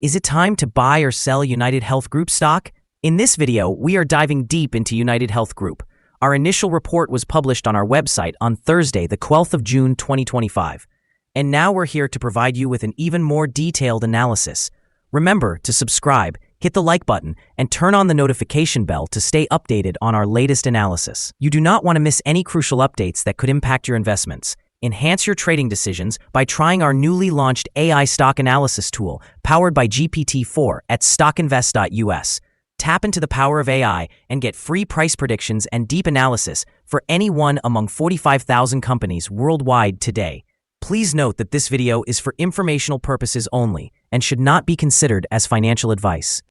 Is it time to buy or sell UnitedHealth Group stock? In this video, we are diving deep into UnitedHealth Group. Our initial report was published on our website on Thursday, the 12th of June, 2025. And now we're here to provide you with an even more detailed analysis. Remember to subscribe, hit the like button, and turn on the notification bell to stay updated on our latest analysis. You do not want to miss any crucial updates that could impact your investments. Enhance your trading decisions by trying our newly launched AI stock analysis tool powered by GPT-4 at StockInvest.us. Tap into the power of AI and get free price predictions and deep analysis for any one among 45,000 companies worldwide today. Please note that this video is for informational purposes only and should not be considered as financial advice.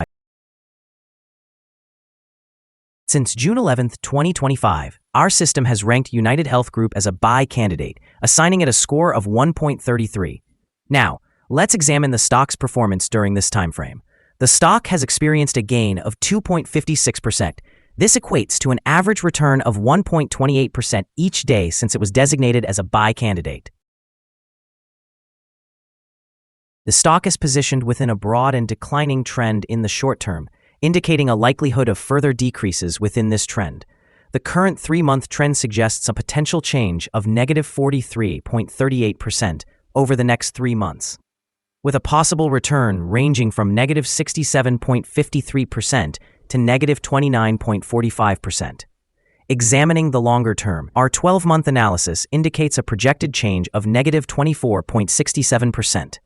Since June 11, 2025, our system has ranked UnitedHealth Group as a buy candidate, assigning it a score of 1.33. Now, let's examine the stock's performance during this time frame. The stock has experienced a gain of 2.56%. This equates to an average return of 1.28% each day since it was designated as a buy candidate. The stock is positioned within a broad and declining trend in the short term, indicating a likelihood of further decreases within this trend. The current 3-month trend suggests a potential change of negative 43.38% over the next 3 months, with a possible return ranging from negative 67.53% to negative 29.45%. Examining the longer term, our 12-month analysis indicates a projected change of negative 24.67%.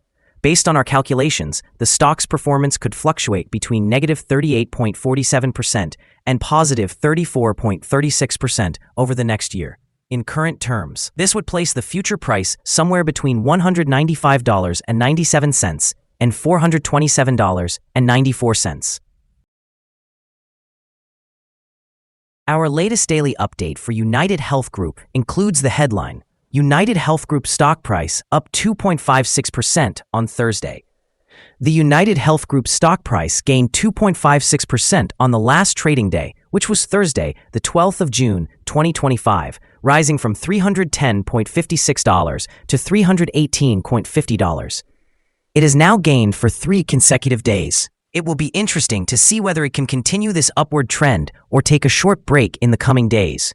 Based on our calculations, the stock's performance could fluctuate between negative 38.47% and positive 34.36% over the next year. In current terms, this would place the future price somewhere between $195.97 and $427.94. Our latest daily update for UnitedHealth Group includes the headline, UnitedHealth Group stock price up 2.56% on Thursday. The UnitedHealth Group stock price gained 2.56% on the last trading day, which was Thursday, the 12th of June, 2025, rising from $310.56 to $318.50. It has now gained for 3 consecutive days. It will be interesting to see whether it can continue this upward trend or take a short break in the coming days.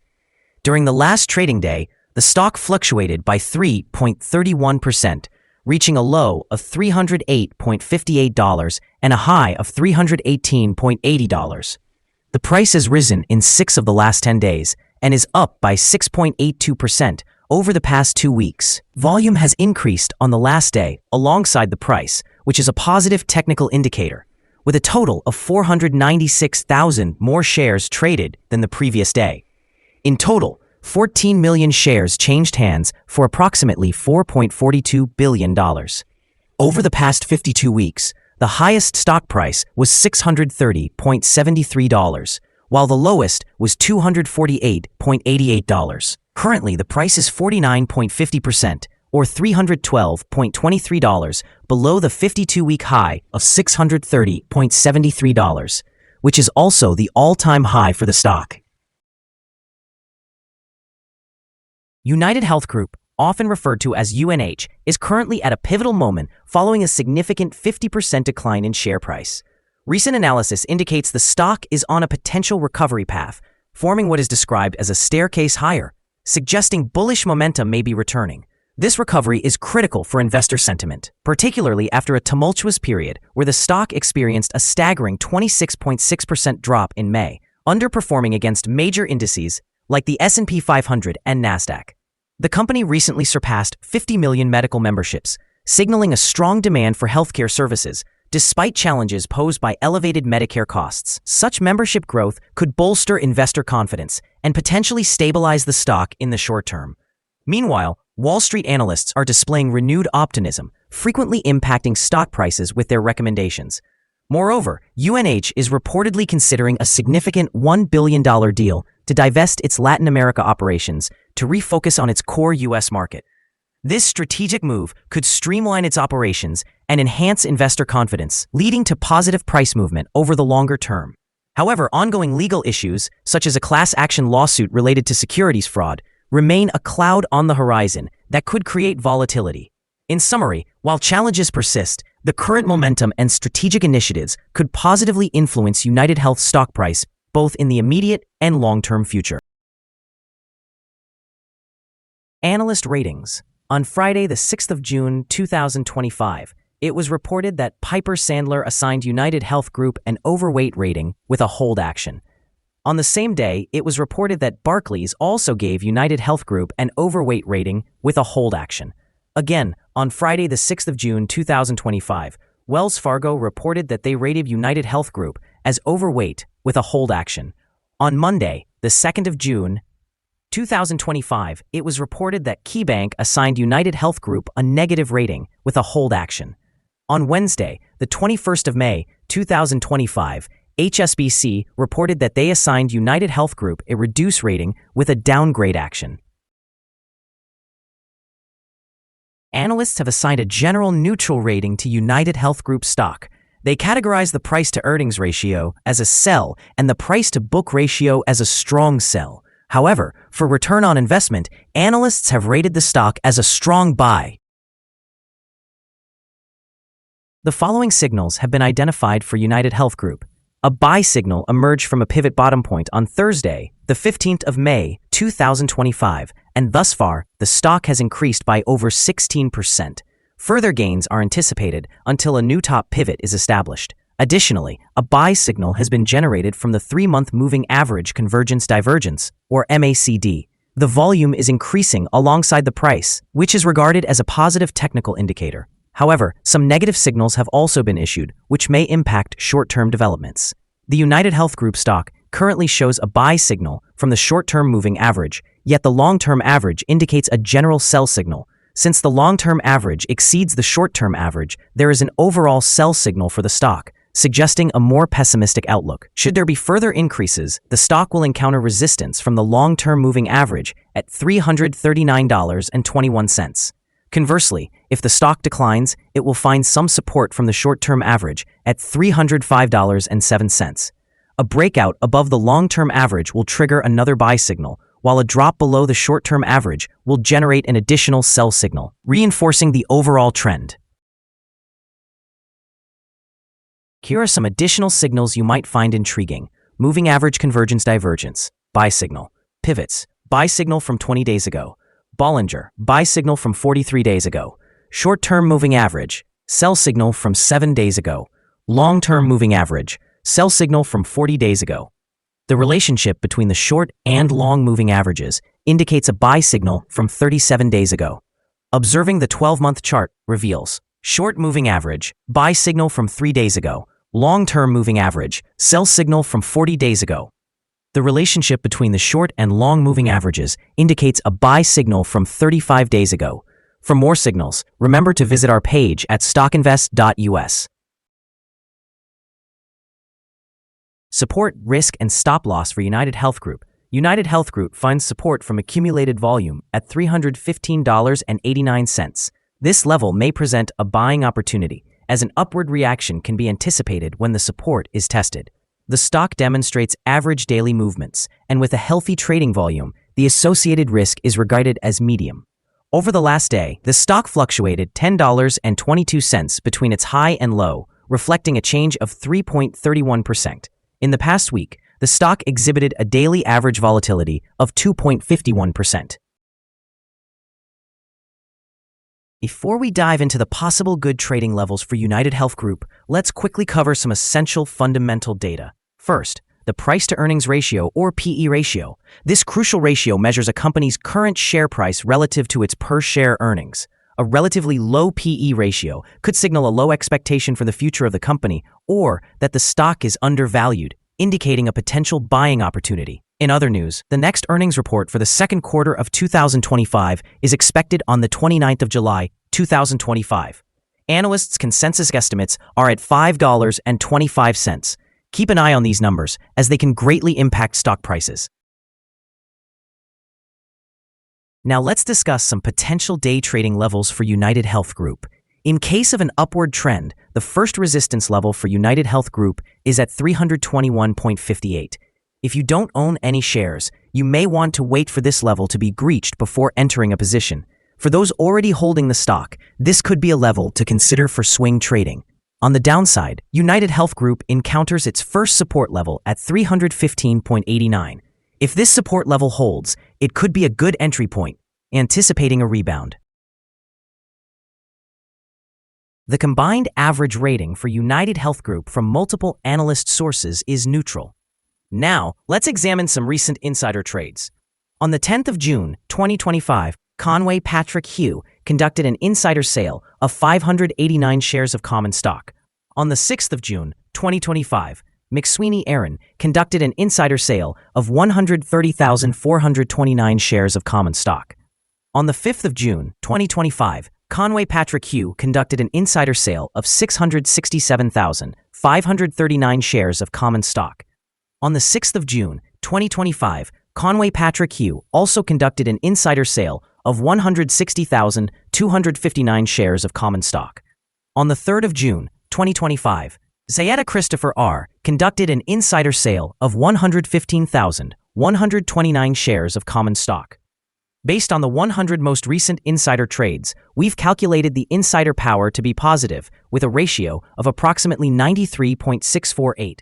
During the last trading day, the stock fluctuated by 3.31%, reaching a low of $308.58 and a high of $318.80. The price has risen in 6 of the last 10 days and is up by 6.82% over the past 2 weeks. Volume has increased on the last day alongside the price, which is a positive technical indicator, with a total of 496,000 more shares traded than the previous day. In total, 14 million shares changed hands for approximately $4.42 billion. Over the past 52 weeks, the highest stock price was $630.73, while the lowest was $248.88. Currently, the price is 49.50%, or $312.23, below the 52-week high of $630.73, which is also the all-time high for the stock. UnitedHealth Group, often referred to as UNH, is currently at a pivotal moment following a significant 50% decline in share price. Recent analysis indicates the stock is on a potential recovery path, forming what is described as a staircase higher, suggesting bullish momentum may be returning. This recovery is critical for investor sentiment, particularly after a tumultuous period where the stock experienced a staggering 26.6% drop in May, underperforming against major indices like the S&P 500 and NASDAQ. The company recently surpassed 50 million medical memberships, signaling a strong demand for healthcare services, despite challenges posed by elevated Medicare costs. Such membership growth could bolster investor confidence and potentially stabilize the stock in the short term. Meanwhile, Wall Street analysts are displaying renewed optimism, frequently impacting stock prices with their recommendations. Moreover, UNH is reportedly considering a significant $1 billion deal to divest its Latin America operations to refocus on its core U.S. market. This strategic move could streamline its operations and enhance investor confidence, leading to positive price movement over the longer term. However, ongoing legal issues, such as a class action lawsuit related to securities fraud, remain a cloud on the horizon that could create volatility. In summary, while challenges persist, The current momentum and strategic initiatives could positively influence UnitedHealth stock price both in the immediate and long-term future. Analyst ratings. On Friday, the 6th of June, 2025, it was reported that Piper Sandler assigned UnitedHealth Group an overweight rating with a hold action. On the same day, it was reported that Barclays also gave UnitedHealth Group an overweight rating with a hold action. Again, on Friday, the 6th of June, 2025, Wells Fargo reported that they rated UnitedHealth Group as overweight with a hold action. On Monday, the 2nd of June, 2025, it was reported that KeyBank assigned UnitedHealth Group a negative rating with a hold action. On Wednesday, the 21st of May, 2025, HSBC reported that they assigned UnitedHealth Group a reduced rating with a downgrade action. Analysts have assigned a general neutral rating to UnitedHealth Group stock. They categorize the price-to-earnings ratio as a sell and the price-to-book ratio as a strong sell. However, for return on investment, analysts have rated the stock as a strong buy. The following signals have been identified for UnitedHealth Group. A buy signal emerged from a pivot bottom point on Thursday, the 15th of May, 2025, and thus far, the stock has increased by over 16%. Further gains are anticipated until a new top pivot is established. Additionally, a buy signal has been generated from the 3-month moving average convergence divergence, or MACD. The volume is increasing alongside the price, which is regarded as a positive technical indicator. However, some negative signals have also been issued, which may impact short-term developments. The UnitedHealth Group stock currently shows a buy signal from the short-term moving average, yet the long-term average indicates a general sell signal. Since the long-term average exceeds the short-term average, there is an overall sell signal for the stock, suggesting a more pessimistic outlook. Should there be further increases, the stock will encounter resistance from the long-term moving average at $339.21. Conversely, if the stock declines, it will find some support from the short-term average at $305.07. A breakout above the long-term average will trigger another buy signal, while a drop below the short-term average will generate an additional sell signal, reinforcing the overall trend. Here are some additional signals you might find intriguing. Moving average convergence divergence, buy signal. Pivots, buy signal from 20 days ago. Bollinger, buy signal from 43 days ago. Short-term moving average, sell signal from 7 days ago. Long-term moving average, sell signal from 40 days ago. The relationship between the short and long moving averages indicates a buy signal from 37 days ago. Observing the 12-month chart reveals short moving average, buy signal from 3 days ago. Long-term moving average, sell signal from 40 days ago. The relationship between the short and long moving averages indicates a buy signal from 35 days ago. For more signals, remember to visit our page at StockInvest.us. Support, risk, and stop loss for UnitedHealth Group. UnitedHealth Group finds support from accumulated volume at $315.89. This level may present a buying opportunity, as an upward reaction can be anticipated when the support is tested. The stock demonstrates average daily movements, and with a healthy trading volume, the associated risk is regarded as medium. Over the last day, the stock fluctuated $10.22 between its high and low, reflecting a change of 3.31%. In the past week, the stock exhibited a daily average volatility of 2.51%. Before we dive into the possible good trading levels for UnitedHealth Group, let's quickly cover some essential fundamental data. First, the price-to-earnings ratio, or PE ratio. This crucial ratio measures a company's current share price relative to its per-share earnings. A relatively low PE ratio could signal a low expectation for the future of the company or that the stock is undervalued, indicating a potential buying opportunity. In other news, the next earnings report for the second quarter of 2025 is expected on the 29th of July, 2025. Analysts' consensus estimates are at $5.25. Keep an eye on these numbers, as they can greatly impact stock prices. Now let's discuss some potential day trading levels for UnitedHealth Group. In case of an upward trend, the first resistance level for UnitedHealth Group is at 321.58. If you don't own any shares, you may want to wait for this level to be breached before entering a position. For those already holding the stock, this could be a level to consider for swing trading. On the downside, UnitedHealth Group encounters its first support level at 315.89. If this support level holds, it could be a good entry point, anticipating a rebound. The combined average rating for UnitedHealth Group from multiple analyst sources is neutral. Now, let's examine some recent insider trades. On the 10th of June, 2025, Conway Patrick Hugh conducted an insider sale of 589 shares of common stock. On the 6th of June, 2025, McSweeney Aaron conducted an insider sale of 130,429 shares of common stock. On the 5th of June, 2025, Conway Patrick Hugh conducted an insider sale of 667,539 shares of common stock. On the 6th of June, 2025, Conway Patrick Hugh also conducted an insider sale of 160,259 shares of common stock. On the 3rd of June, 2025, Zayetta Christopher R. conducted an insider sale of 115,129 shares of common stock. Based on the 100 most recent insider trades, we've calculated the insider power to be positive with a ratio of approximately 93.648.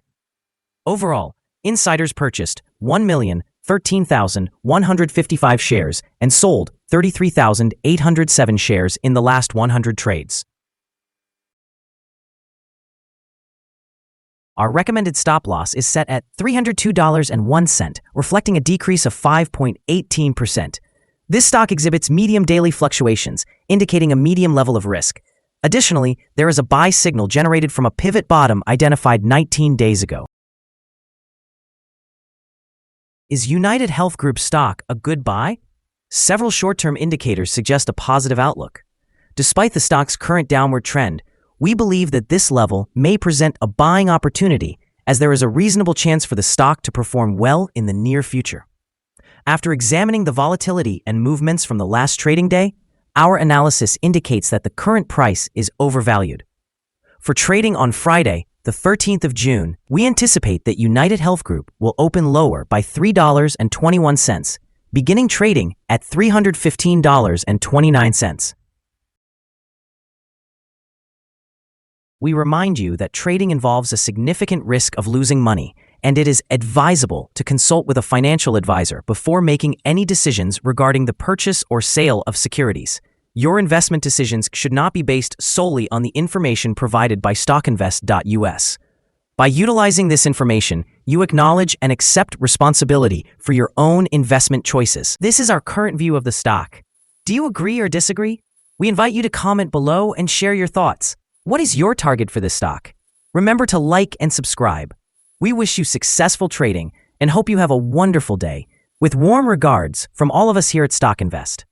Overall, insiders purchased 1,013,155 shares and sold 33,807 shares in the last 100 trades. Our recommended stop loss is set at $302.01, reflecting a decrease of 5.18%. This stock exhibits medium daily fluctuations, indicating a medium level of risk. Additionally, there is a buy signal generated from a pivot bottom identified 19 days ago. Is UnitedHealth Group stock a good buy? Several short-term indicators suggest a positive outlook. Despite the stock's current downward trend, we believe that this level may present a buying opportunity as there is a reasonable chance for the stock to perform well in the near future. After examining the volatility and movements from the last trading day, our analysis indicates that the current price is overvalued. For trading on Friday, the 13th of June, we anticipate that UnitedHealth Group will open lower by $3.21, beginning trading at $315.29. We remind you that trading involves a significant risk of losing money, and it is advisable to consult with a financial advisor before making any decisions regarding the purchase or sale of securities. Your investment decisions should not be based solely on the information provided by StockInvest.us. By utilizing this information, you acknowledge and accept responsibility for your own investment choices. This is our current view of the stock. Do you agree or disagree? We invite you to comment below and share your thoughts. What is your target for this stock? Remember to like and subscribe. We wish you successful trading and hope you have a wonderful day. With warm regards from all of us here at StockInvest.